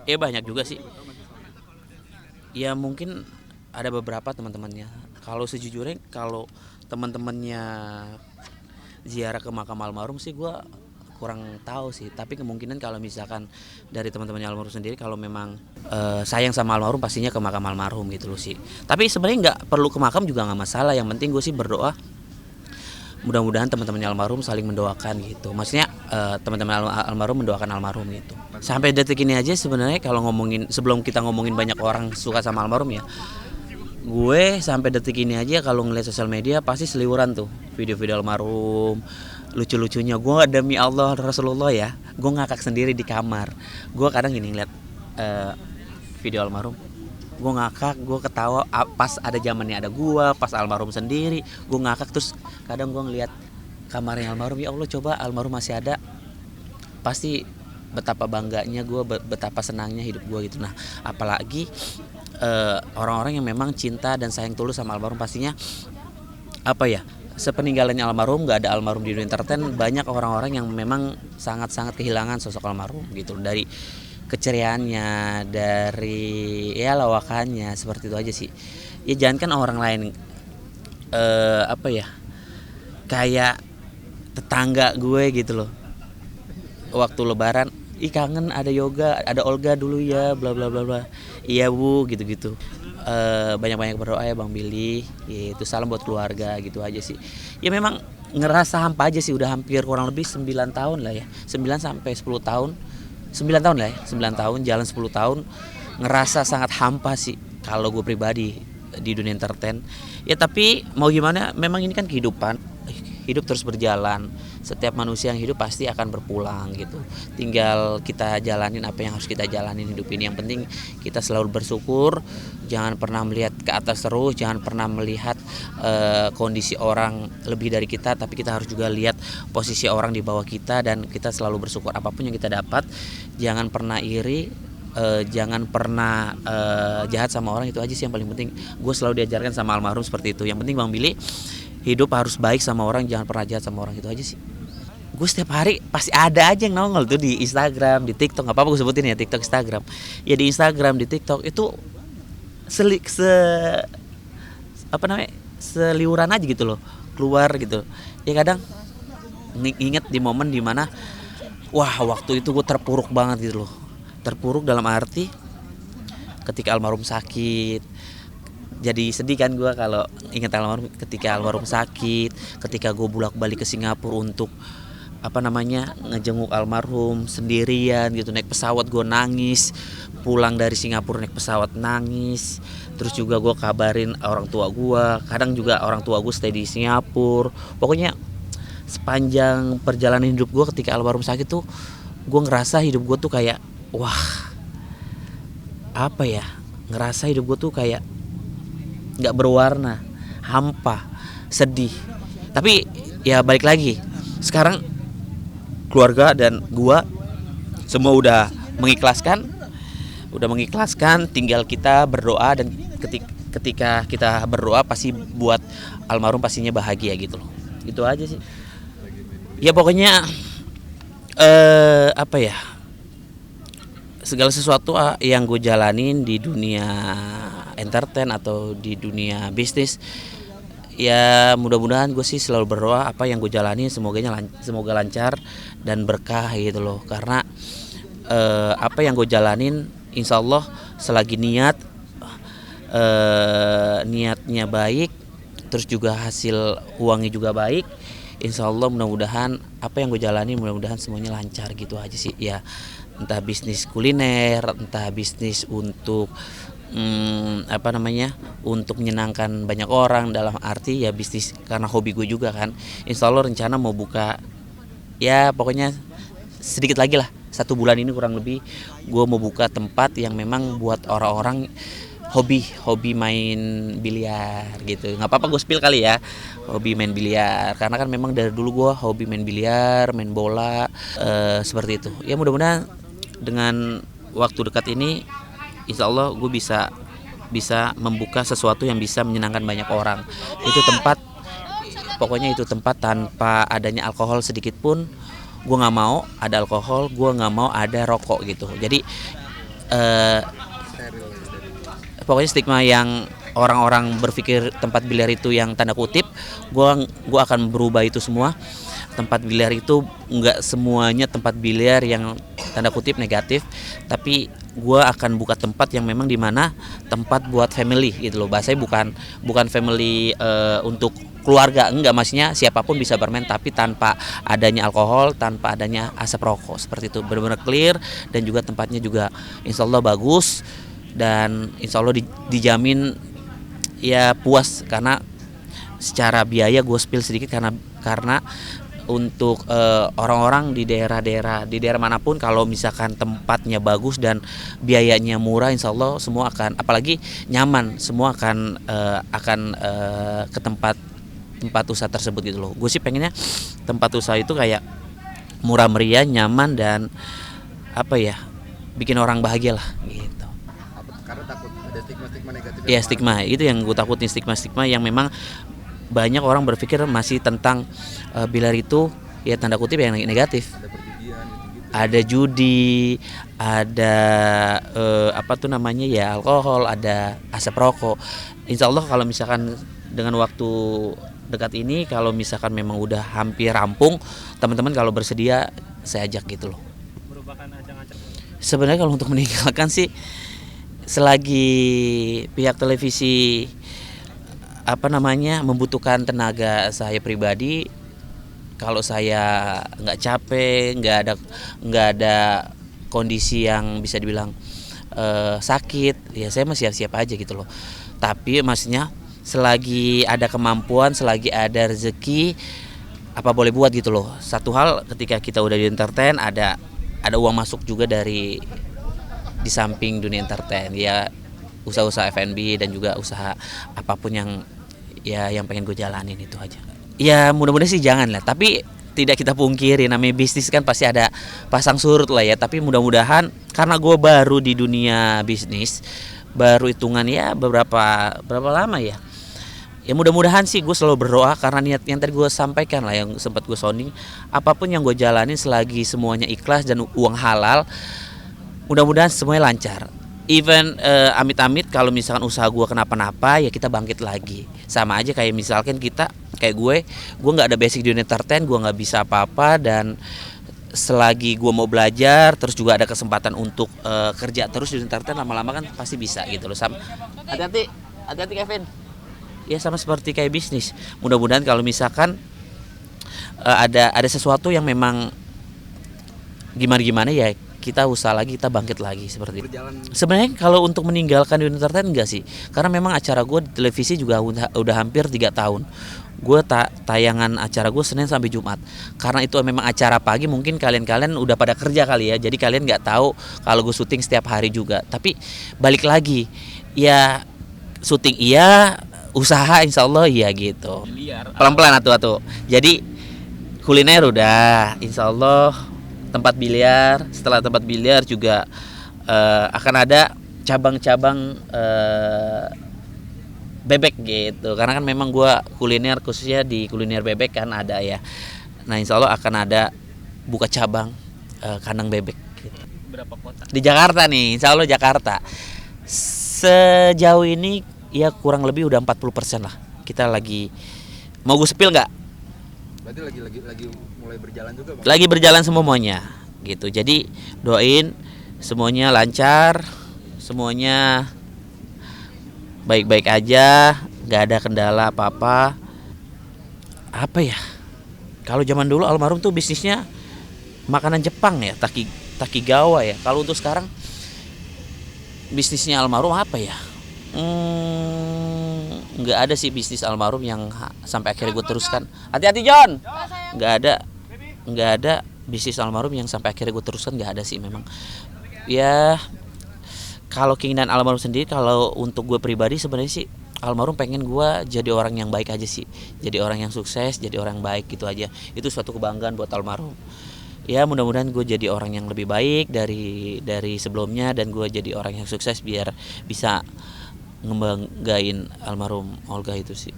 Ya banyak juga sih. Ya mungkin ada beberapa teman-temannya. Kalau sejujurnya kalau teman-temannya ziarah ke makam almarhum sih gue kurang tahu sih. Tapi kemungkinan kalau misalkan dari teman-temannya almarhum sendiri kalau memang sayang sama almarhum pastinya ke makam almarhum gitu loh sih. Tapi sebenarnya nggak perlu ke makam juga nggak masalah. Yang penting gue sih berdoa mudah-mudahan teman-temannya almarhum saling mendoakan gitu. Maksudnya teman-teman almarhum mendoakan almarhum gitu. Sampai detik ini aja sebenarnya kalau ngomongin sebelum kita ngomongin banyak orang suka sama almarhum ya, gue sampai detik ini aja kalau ngeliat sosial media pasti seliweran tuh video-video almarhum, lucu-lucunya. Gue demi Allah Rasulullah ya, gue ngakak sendiri di kamar. Gue kadang gini ngeliat video almarhum, gue ngakak, gue ketawa pas ada zamannya ada gue, pas almarhum sendiri gue ngakak. Terus kadang gue ngeliat kamarnya almarhum, ya Allah coba almarhum masih ada, pasti betapa bangganya gue, betapa senangnya hidup gue gitu. Nah apalagi orang-orang yang memang cinta dan sayang tulus sama almarhum pastinya apa ya, sepeninggalannya almarhum nggak ada almarhum di dunia entertain, banyak orang-orang yang memang sangat-sangat kehilangan sosok almarhum gitu, dari keceriaannya, dari ya lawakannya, seperti itu aja sih. Ya jangan kan orang lain apa ya, kayak tetangga gue gitu loh, waktu lebaran, ih kangen ada Yoga, ada Olga dulu ya, bla bla bla bla, iya bu gitu-gitu. Banyak-banyak berdoa ya Bang Billy gitu, salam buat keluarga gitu aja sih. Ya memang ngerasa hampa aja sih, udah hampir kurang lebih 9 tahun lah ya, 9 sampai 10 tahun, 9 tahun lah ya, 9 tahun jalan 10 tahun, ngerasa sangat hampa sih kalau gue pribadi di dunia entertain. Ya tapi mau gimana, memang ini kan kehidupan, hidup terus berjalan. Setiap manusia yang hidup pasti akan berpulang gitu. Tinggal kita jalanin apa yang harus kita jalanin hidup ini. Yang penting kita selalu bersyukur, jangan pernah melihat ke atas terus, jangan pernah melihat kondisi orang lebih dari kita, tapi kita harus juga lihat posisi orang di bawah kita, dan kita selalu bersyukur apapun yang kita dapat. Jangan pernah iri, jangan pernah jahat sama orang, itu aja sih yang paling penting. Gue selalu diajarkan sama almarhum seperti itu. Yang penting Bang Billy, hidup harus baik sama orang, jangan pernah jahat sama orang, itu aja sih. Gue setiap hari pasti ada aja yang nongol tuh di Instagram, di TikTok, nggak apa-apa gue sebutin ya, TikTok, Instagram. Ya di Instagram, di TikTok itu apa namanya, seliuran aja gitu loh, keluar gitu. Ya kadang inget di momen dimana wah waktu itu gue terpuruk banget gitu loh. Terpuruk dalam arti ketika almarhum sakit. Jadi sedih kan gue kalau ingat almarhum, ketika almarhum sakit, ketika gue bolak-balik ke Singapura untuk apa namanya, ngejenguk almarhum sendirian gitu, naik pesawat gue nangis, pulang dari Singapura naik pesawat nangis. Terus juga gue kabarin orang tua gue, kadang juga orang tua gue stay di Singapura. Pokoknya sepanjang perjalanan hidup gue ketika almarhum sakit tuh, gue ngerasa hidup gue tuh kayak wah, apa ya, ngerasa hidup gue tuh kayak nggak berwarna, hampa, sedih. Tapi ya balik lagi, sekarang keluarga dan gua semua udah mengikhlaskan, tinggal kita berdoa, dan ketika kita berdoa pasti buat almarhum pastinya bahagia gitu loh. Itu aja sih. Ya pokoknya apa ya, segala sesuatu yang gue jalanin di dunia entertain atau di dunia bisnis, ya mudah-mudahan gue sih selalu berdoa apa yang gue jalani semoga lancar dan berkah gitu loh. Karena apa yang gue jalanin insya Allah selagi niatnya baik, terus juga hasil uangnya juga baik, insya Allah mudah-mudahan apa yang gue jalani mudah-mudahan semuanya lancar gitu aja sih ya. Entah bisnis kuliner, entah bisnis untuk apa namanya, untuk menyenangkan banyak orang, dalam arti ya bisnis karena hobi gue juga kan. Insya Allah rencana mau buka, ya pokoknya sedikit lagi lah, 1 bulan ini kurang lebih gue mau buka tempat yang memang buat orang-orang hobi main biliar gitu. Nggak apa-apa gue spill kali ya, hobi main biliar, karena kan memang dari dulu gue hobi main biliar, main bola, seperti itu. Ya mudah-mudahan dengan waktu dekat ini insya Allah gue bisa membuka sesuatu yang bisa menyenangkan banyak orang. Itu tempat, pokoknya itu tempat tanpa adanya alkohol sedikit pun. Gue nggak mau ada alkohol, gue nggak mau ada rokok gitu. Jadi eh, steril ya dari pokoknya stigma yang orang-orang berpikir tempat biliar itu yang tanda kutip, gua akan berubah itu semua. Tempat biliar itu nggak semuanya tempat biliar yang tanda kutip negatif, tapi gua akan buka tempat yang memang dimana tempat buat family gitu loh. Bahasanya bukan family untuk keluarga, enggak, maksudnya siapapun bisa bermain tapi tanpa adanya alkohol, tanpa adanya asap rokok, seperti itu. Benar-benar clear, dan juga tempatnya juga insya Allah bagus, dan insya Allah dijamin ya puas. Karena secara biaya gue spill sedikit, karena untuk orang-orang di daerah manapun, kalau misalkan tempatnya bagus dan biayanya murah, insya Allah semua akan, apalagi nyaman, semua akan ke tempat usaha tersebut gitu loh. Gue sih pengennya tempat usaha itu kayak murah meriah, nyaman, dan apa ya, bikin orang bahagia lah gitu. karena takut ada stigma negatif Ya stigma itu yang gue takutin, stigma yang memang banyak orang berpikir masih tentang biliar itu ya tanda kutip yang negatif. ada perjudian gitu. Ada judi, ada apa tuh namanya ya, alkohol, ada asap rokok. Insya Allah kalau misalkan dengan waktu dekat ini, kalau misalkan memang udah hampir rampung, teman-teman kalau bersedia saya ajak gitu loh. Merupakan ajang-ajang. Sebenarnya kalau untuk meninggalkan sih, selagi pihak televisi membutuhkan tenaga saya pribadi, kalau saya nggak capek, nggak ada kondisi yang bisa dibilang sakit, ya saya masih siap-siap aja gitu loh. Tapi maksudnya selagi ada kemampuan, selagi ada rezeki, apa boleh buat gitu loh. Satu hal, ketika kita udah di entertain, ada uang masuk juga di samping dunia entertain ya, usaha-usaha F&B dan juga usaha apapun yang pengen gue jalanin, itu aja. Ya mudah-mudahan sih jangan lah, tapi tidak kita pungkiri namanya bisnis kan pasti ada pasang surut lah ya. Tapi mudah-mudahan, karena gue baru di dunia bisnis, baru hitungan ya berapa lama ya. Ya mudah-mudahan sih, gue selalu berdoa, karena niat yang tadi gue sampaikan lah, yang sempat gue sounding, apapun yang gue jalanin selagi semuanya ikhlas dan uang halal, mudah-mudahan semuanya lancar. Even amit-amit kalau misalkan usaha gue kenapa-napa, ya kita bangkit lagi. Sama aja kayak misalkan kayak gue nggak ada basic di entertain, gue nggak bisa apa-apa, dan selagi gue mau belajar, terus juga ada kesempatan untuk kerja terus di entertain, lama-lama kan pasti bisa gitu loh. Hati-hati Kevin. Ya sama seperti kayak bisnis. Mudah-mudahan kalau misalkan ada sesuatu yang memang gimana ya, kita usaha lagi, kita bangkit lagi seperti itu. Sebenarnya kalau untuk meninggalkan dunia entertain enggak sih, karena memang acara gue di televisi juga udah hampir 3 tahun. Gue tayangan acara gue Senin sampai Jumat, karena itu memang acara pagi. Mungkin kalian udah pada kerja kali ya, jadi kalian nggak tahu kalau gue syuting setiap hari juga. Tapi balik lagi ya, syuting iya, usaha insya Allah iya gitu. Pelan-pelan atuh. Jadi kuliner udah, insya Allah. Tempat biliar, setelah tempat biliar juga akan ada cabang-cabang bebek gitu. Karena kan memang gue kuliner, khususnya di kuliner bebek kan ada ya. Nah insya Allah akan ada buka cabang kandang bebek gitu. Berapa kota? Di Jakarta nih, insya Allah Jakarta. Sejauh ini ya kurang lebih udah 40% lah. Kita lagi, mau gue spill nggak? Berarti lagi mulai berjalan juga, Bang? Lagi berjalan semuanya gitu. Jadi doain semuanya lancar, semuanya baik-baik aja, nggak ada kendala apa-apa. Apa ya, kalau zaman dulu almarhum tuh bisnisnya makanan Jepang ya, takigawa ya. Kalau untuk sekarang bisnisnya almarhum apa ya, nggak ada sih bisnis almarhum yang sampai akhirnya gue teruskan. Hati-hati John. Nggak ada bisnis almarhum yang sampai akhirnya gue teruskan, nggak ada sih memang. Ya kalau keinginan almarhum sendiri, kalau untuk gue pribadi sebenarnya sih almarhum pengen gue jadi orang yang baik aja sih, jadi orang yang sukses, jadi orang yang baik gitu aja. Itu suatu kebanggaan buat almarhum. Ya mudah-mudahan gue jadi orang yang lebih baik dari sebelumnya, dan gue jadi orang yang sukses biar bisa ngebanggain almarhum Olga itu sih.